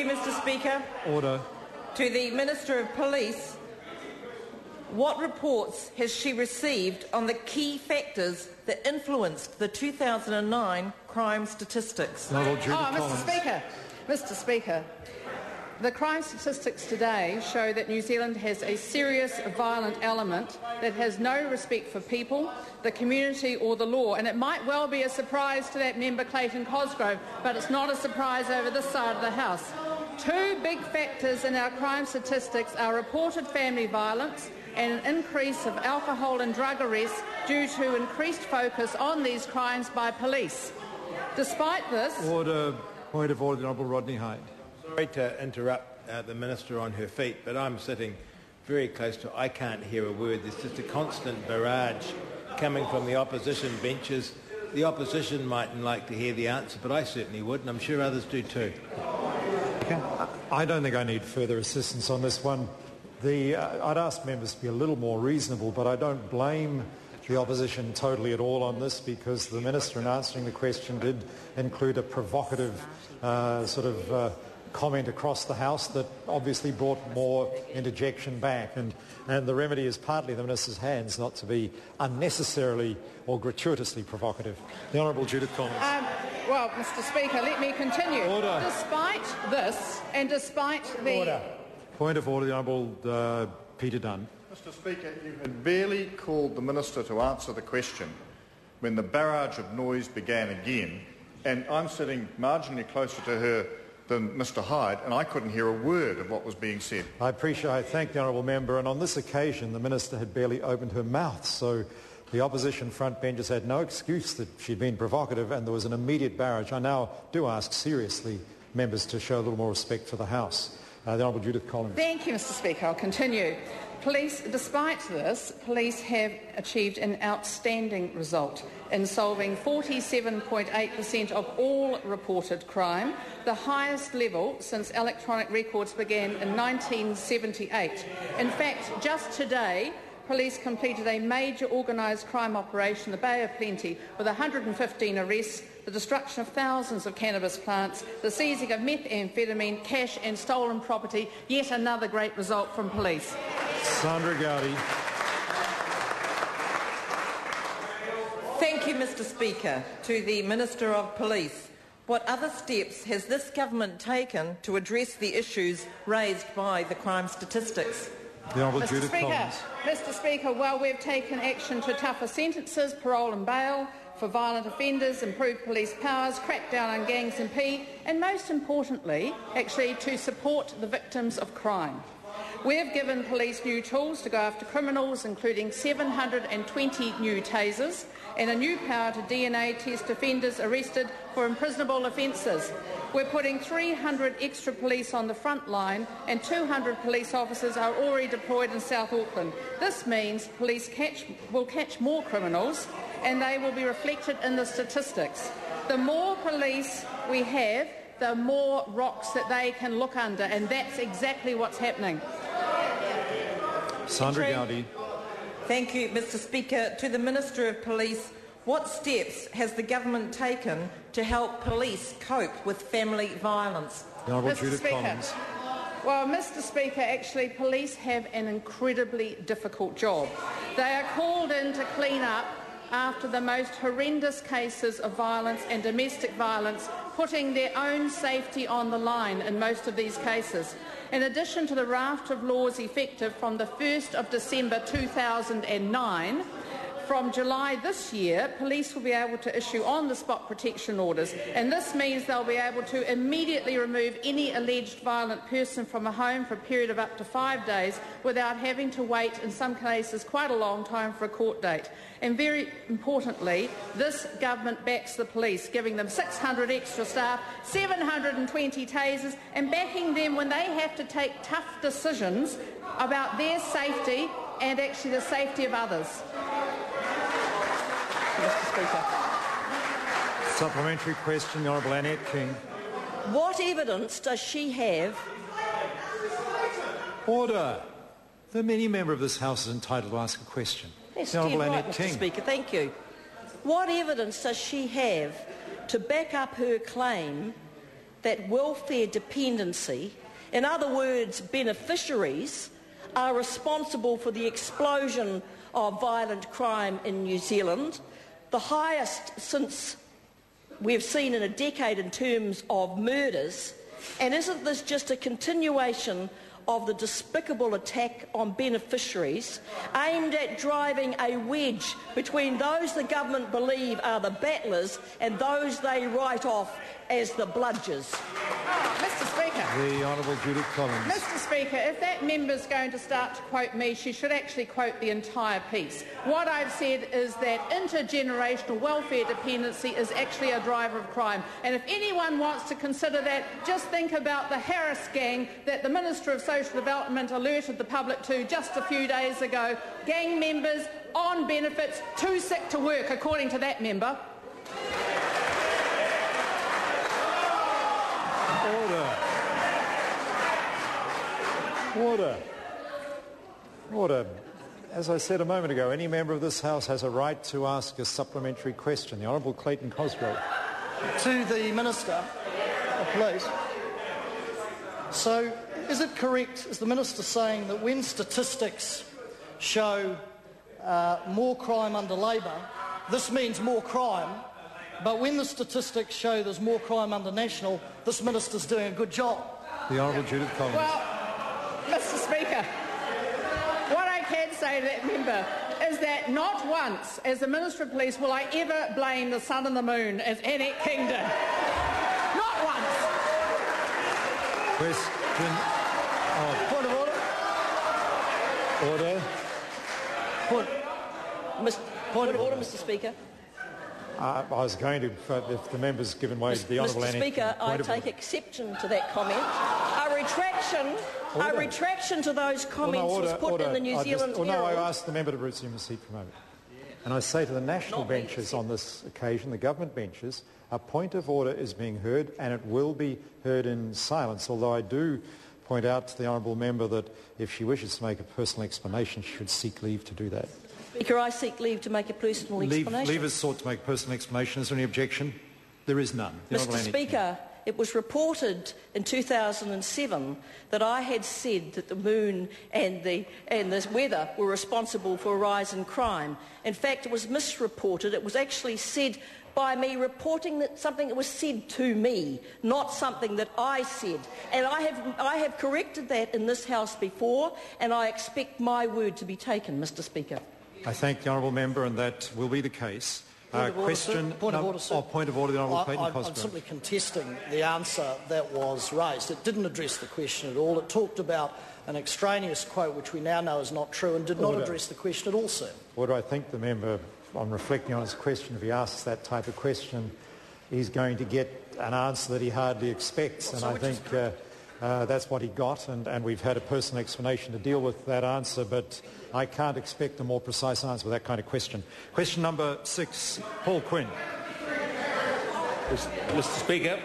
you, Mr. Speaker. Order. To the Minister of Police, what reports has she received on the key factors that influenced the 2009 crime statistics? Mr. Speaker, the crime statistics today show that New Zealand has a serious violent element that has no respect for people, the community or the law, and it might well be a surprise to that member Clayton Cosgrove, but it's not a surprise over this side of the House. Two big factors in our crime statistics are reported family violence and an increase of alcohol and drug arrests due to increased focus on these crimes by police. Despite this... Order. Point of order, the Honourable Rodney Hyde. Sorry to interrupt the Minister on her feet, but I'm sitting very close to... I can't hear a word. There's just a constant barrage coming from the opposition benches. The opposition mightn't like to hear the answer, but I certainly would, and I'm sure others do too. I don't think I need further assistance on this one. I'd ask members to be a little more reasonable, but I don't blame the opposition totally at all on this, because the Minister, in answering the question, did include a provocative comment across the House that obviously brought more interjection back. And the remedy is partly in the Minister's hands not to be unnecessarily or gratuitously provocative. The Honourable Judith Collins. Well, Mr. Speaker, let me continue. Order. Despite this and despite the... Order. Point of order, the Honourable Peter Dunn. Mr. Speaker, you had barely called the Minister to answer the question when the barrage of noise began again, and I'm sitting marginally closer to her than Mr. Hyde, and I couldn't hear a word of what was being said. I thank the honourable member, and on this occasion the Minister had barely opened her mouth, so the opposition front benches had no excuse that she'd been provocative, and there was an immediate barrage. I now do ask seriously members to show a little more respect for the House. The Honourable Judith Collins. Thank you, Mr. Speaker. I'll continue. Despite this, police have achieved an outstanding result in solving 47.8% of all reported crime, the highest level since electronic records began in 1978. In fact, just today, police completed a major organised crime operation, the Bay of Plenty, with 115 arrests, the destruction of thousands of cannabis plants, the seizing of methamphetamine, cash and stolen property. Yet another great result from police. Sandra Gowdy. Thank you, Mr. Speaker. To the Minister of Police, what other steps has this government taken to address the issues raised by the crime statistics? The Honourable Judith Collins. Mr. Speaker, while we've taken action to tougher sentences, parole and bail for violent offenders, improve police powers, crack down on gangs and and most importantly, actually to support the victims of crime. We have given police new tools to go after criminals, including 720 new tasers and a new power to DNA test offenders arrested for imprisonable offences. We're putting 300 extra police on the front line, and 200 police officers are already deployed in South Auckland. This means police will catch more criminals, and they will be reflected in the statistics. The more police we have, the more rocks that they can look under, and that's exactly what's happening. Sandra Gowdy. Thank you, Mr. Speaker. To the Minister of Police, what steps has the government taken to help police cope with family violence? Mr. Speaker. Well, Mr. Speaker, actually, police have an incredibly difficult job. They are called in to clean up after the most horrendous cases of violence and domestic violence, putting their own safety on the line in most of these cases. In addition to the raft of laws effective from the 1st of December 2009, from July this year, police will be able to issue on-the-spot protection orders, and this means they'll be able to immediately remove any alleged violent person from a home for a period of up to 5 days without having to wait, in some cases, quite a long time for a court date. And very importantly, this government backs the police, giving them 600 extra staff, 720 tasers, and backing them when they have to take tough decisions about their safety and actually the safety of others. Mr. Speaker. Supplementary question, the Honourable Annette King. What evidence does she have? Order. The many member of this House is entitled to ask a question. Yes, the Honourable right, Annette Mr. King. Speaker, thank you. What evidence does she have to back up her claim that welfare dependency, in other words, beneficiaries, are responsible for the explosion of violent crime in New Zealand, the highest since we've seen in a decade in terms of murders? And isn't this just a continuation of the despicable attack on beneficiaries aimed at driving a wedge between those the government believe are the battlers and those they write off as the bludgers? Mr. Speaker. The Honourable Judith Collins. Mr. Speaker, if that member's going to start to quote me, she should actually quote the entire piece. What I've said is that intergenerational welfare dependency is actually a driver of crime. And if anyone wants to consider that, just think about the Harris gang that the Minister of Social Development alerted the public to just a few days ago. Gang members on benefits, too sick to work, according to that member. Order. As I said a moment ago, any member of this House has a right to ask a supplementary question. The Honourable Clayton Cosgrove. To the Minister of Police. So, is it correct, is the Minister saying that when statistics show more crime under Labor, this means more crime, but when the statistics show there's more crime under National, this Minister's doing a good job? The Honourable Judith Collins. Well, Mr. Speaker, what I can say to that member is that not once, as the Minister of Police, will I ever blame the sun and the moon as Annette King did. Not once. Question of Point of order. order. Point of order, Mr. Speaker. I was going to, if the member's given way to the Honourable Mr. Annette. Speaker, I take exception to that comment. A retraction to those comments was put in the New Zealand Herald. I asked the member to resume his seat for a moment. And I say to the national benches on this occasion, the government benches, a point of order is being heard and it will be heard in silence, although I do point out to the honourable member that if she wishes to make a personal explanation, she should seek leave to do that. Speaker, I seek leave to make a personal explanation. Leave is sought to make a personal explanation. Is there any objection? There is none. Mr. Speaker, it was reported in 2007 that I had said that the moon and the weather were responsible for a rise in crime. In fact, it was misreported. It was actually said by me reporting that something that was said to me, not something that I said. And I have corrected that in this House before, and I expect my word to be taken, Mr. Speaker. I thank the honourable member, and that will be the case. Point of order, sir. Point of order, the Honourable Clayton Cosgrove. I'm simply contesting the answer that was raised. It didn't address the question at all. It talked about an extraneous quote, which we now know is not true, and did not address the question at all, sir. Order. I think the member, on reflecting on his question, if he asks that type of question, he's going to get an answer that he hardly expects, and I think that's what he got, and we've had a personal explanation to deal with that answer, but I can't expect a more precise answer with that kind of question. Question number 6, Paul Quinn. Mr. Speaker,